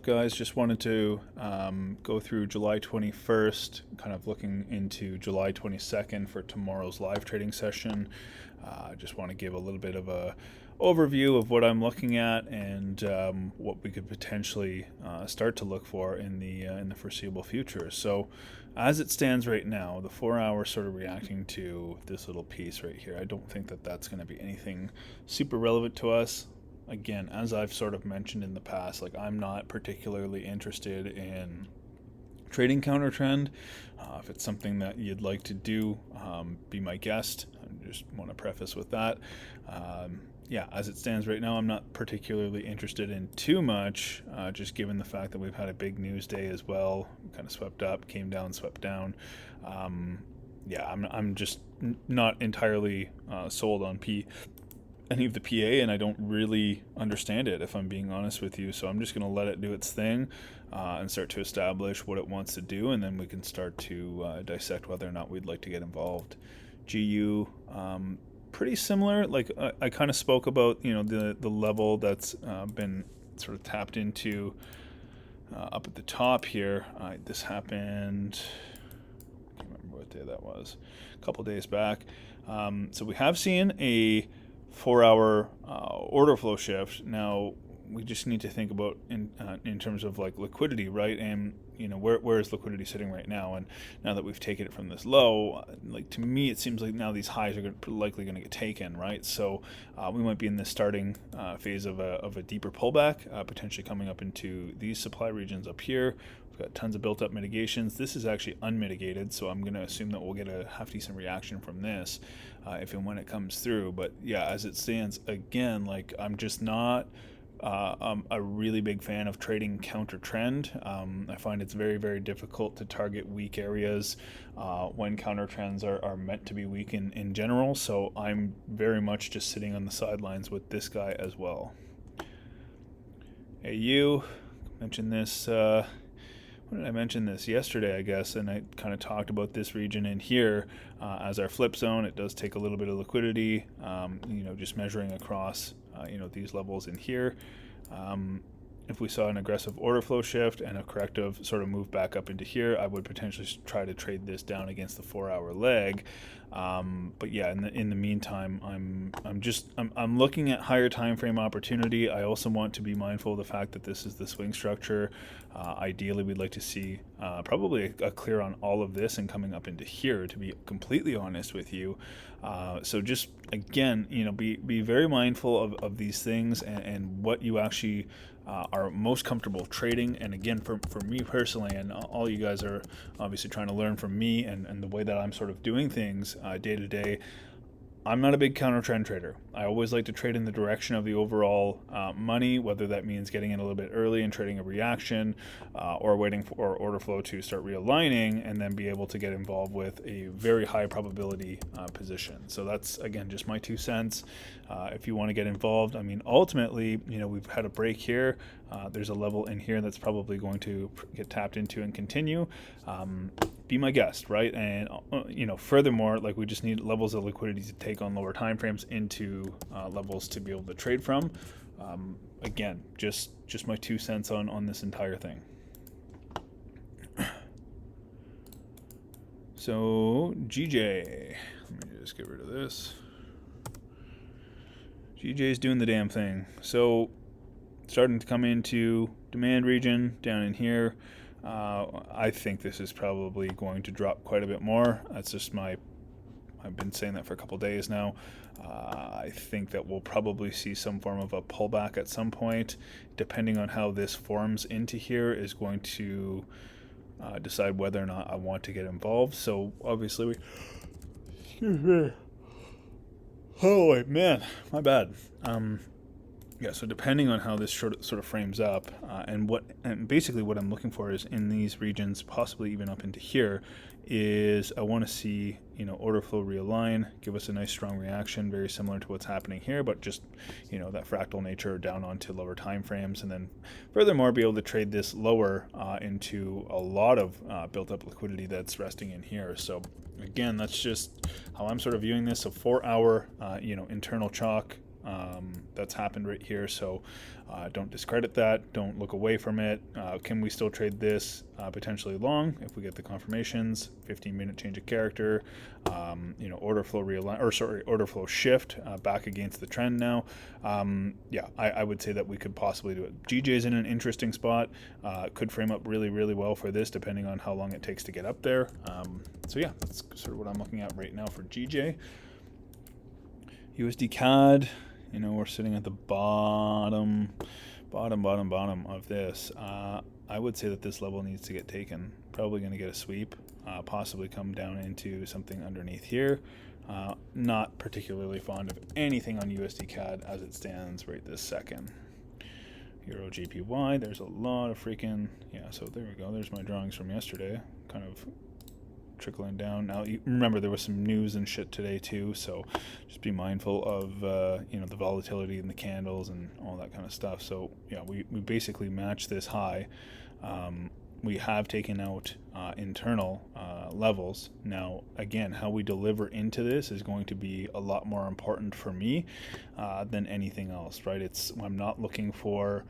Guys, just wanted to go through July 21st, kind of looking into July 22nd for tomorrow's live trading session. I just want to give a little bit of a overview of what I'm looking at and what we could potentially start to look for in the foreseeable future. So, as it stands right now, the 4 hour sort of reacting to this little piece right here. I don't think that that's going to be anything super relevant to us. Again, as I've sort of mentioned in the past, like I'm not particularly interested in trading counter trend. If it's something that you'd like to do, be my guest. I just want to preface with that. Yeah, as it stands right now, I'm not particularly interested in too much, just given the fact that we've had a big news day as well. Kind of swept up, came down, swept down. Yeah, I'm just not entirely sold on any of the PA, and I don't really understand it, if I'm being honest with you. So I'm just going to let it do its thing and start to establish what it wants to do, and then we can start to dissect whether or not we'd like to get involved. GU, pretty similar. Like I kind of spoke about, the level that's been sort of tapped into up at the top here. This happened. I can't remember what day that was. A couple days back. So we have seen a 4 hour order flow shift. Now we just need to think about in terms of like liquidity, right? And where is liquidity sitting right now? And now that we've taken it from this low, like to me, it seems like now these highs are likely going to get taken, right? So we might be in this starting phase of a deeper pullback, potentially coming up into these supply regions up here. We've got tons of built up mitigations. This is actually unmitigated, so I'm going to assume that we'll get a half decent reaction from this if and when it comes through. But yeah, as it stands, again, like I'm just not a really big fan of trading counter trend. I find it's very, very difficult to target weak areas when counter trends are meant to be weak in general. So I'm very much just sitting on the sidelines with this guy as well. Hey, you mentioned this. When did I mention this? Yesterday, I guess, and I kind of talked about this region in here as our flip zone. It does take a little bit of liquidity, just measuring across, these levels in here. If we saw an aggressive order flow shift and a corrective sort of move back up into here, I would potentially try to trade this down against the 4 hour leg. But yeah, in the meantime, I'm looking at higher time frame opportunity. I also want to be mindful of the fact that this is the swing structure. Ideally, we'd like to see probably a clear on all of this and coming up into here, to be completely honest with you. So just again, be very mindful of these things and what you actually are most comfortable trading. And again, for me personally, and all you guys are obviously trying to learn from me and the way that I'm sort of doing things day to day, I'm not a big counter trend trader. I always like to trade in the direction of the overall money, whether that means getting in a little bit early and trading a reaction or waiting for order flow to start realigning and then be able to get involved with a very high probability position. So that's, again, just my 2 cents. If you want to get involved, I mean, ultimately, we've had a break here. There's a level in here that's probably going to get tapped into and continue. Be my guest, right? And furthermore, like we just need levels of liquidity to take on lower time frames into levels to be able to trade from. Again, just my 2 cents on this entire thing. So GJ, let me just get rid of this. GJ's doing the damn thing. So starting to come into demand region down in here. I think this is probably going to drop quite a bit more. That's just I've been saying that for a couple days now. I think that we'll probably see some form of a pullback at some point, depending on how this forms into here is going to decide whether or not I want to get involved. So obviously excuse me. Oh man, my bad. Yeah, so depending on how this sort of frames up, and basically what I'm looking for is in these regions, possibly even up into here, is I want to see order flow realign, give us a nice strong reaction, very similar to what's happening here, but just that fractal nature down onto lower time frames, and then furthermore be able to trade this lower into a lot of built up liquidity that's resting in here. So again, that's just how I'm sort of viewing this. A 4 hour internal chalk that's happened right here. So don't discredit that. Don't look away from it. Can we still trade this potentially long if we get the confirmations? 15-minute change of character, order flow order flow shift back against the trend now. I would say that we could possibly do it. GJ is in an interesting spot. Could frame up really, really well for this, depending on how long it takes to get up there. That's sort of what I'm looking at right now for GJ. USD CAD, we're sitting at the bottom of this. I would say that this level needs to get taken. Probably going to get a sweep, possibly come down into something underneath here. Not particularly fond of anything on USD CAD as it stands right this second. Euro JPY, there's a lot of freaking, so there we go. There's my drawings from yesterday, kind of trickling down. Now, remember, there was some news and shit today too, so just be mindful of the volatility in the candles and all that kind of stuff. So we basically match this high. We have taken out internal levels. Now, again, how we deliver into this is going to be a lot more important for me than anything else, right? I'm not looking for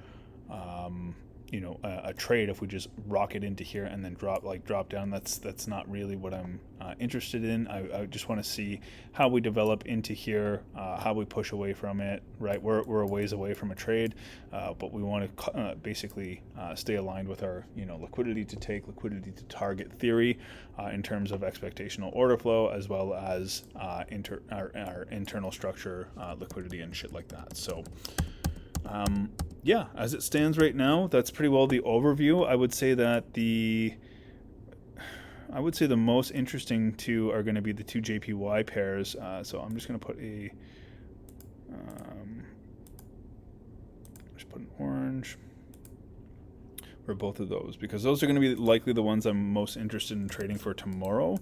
a trade if we just rocket into here and then drop down. That's not really what I'm interested in. I just want to see how we develop into here, how we push away from it, right? We're a ways away from a trade, but we want to basically stay aligned with our liquidity to target theory in terms of expectational order flow, as well as our internal structure, liquidity and shit like that. So as it stands right now, that's pretty well the overview. I would say that the most interesting two are going to be the two JPY pairs. So I'm just going to put an orange for both of those, because those are going to be likely the ones I'm most interested in trading for tomorrow,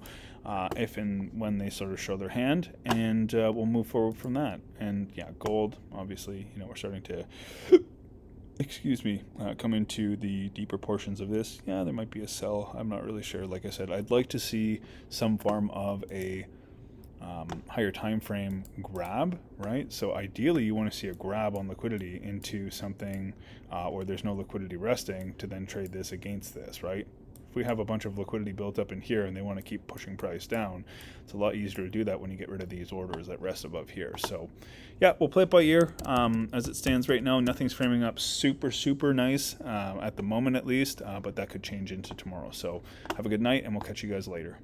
if and when they sort of show their hand, and we'll move forward from that. And gold, obviously, we're starting to come into the deeper portions of this. There might be a sell. I'm not really sure. Like I said, I'd like to see some form of a higher time frame grab, right? So ideally you want to see a grab on liquidity into something where there's no liquidity resting to then trade this against this, right? If we have a bunch of liquidity built up in here and they want to keep pushing price down, it's a lot easier to do that when you get rid of these orders that rest above here. So we'll play it by ear. As it stands right now, nothing's framing up super nice at the moment, at least, but that could change into tomorrow. So have a good night, and we'll catch you guys later.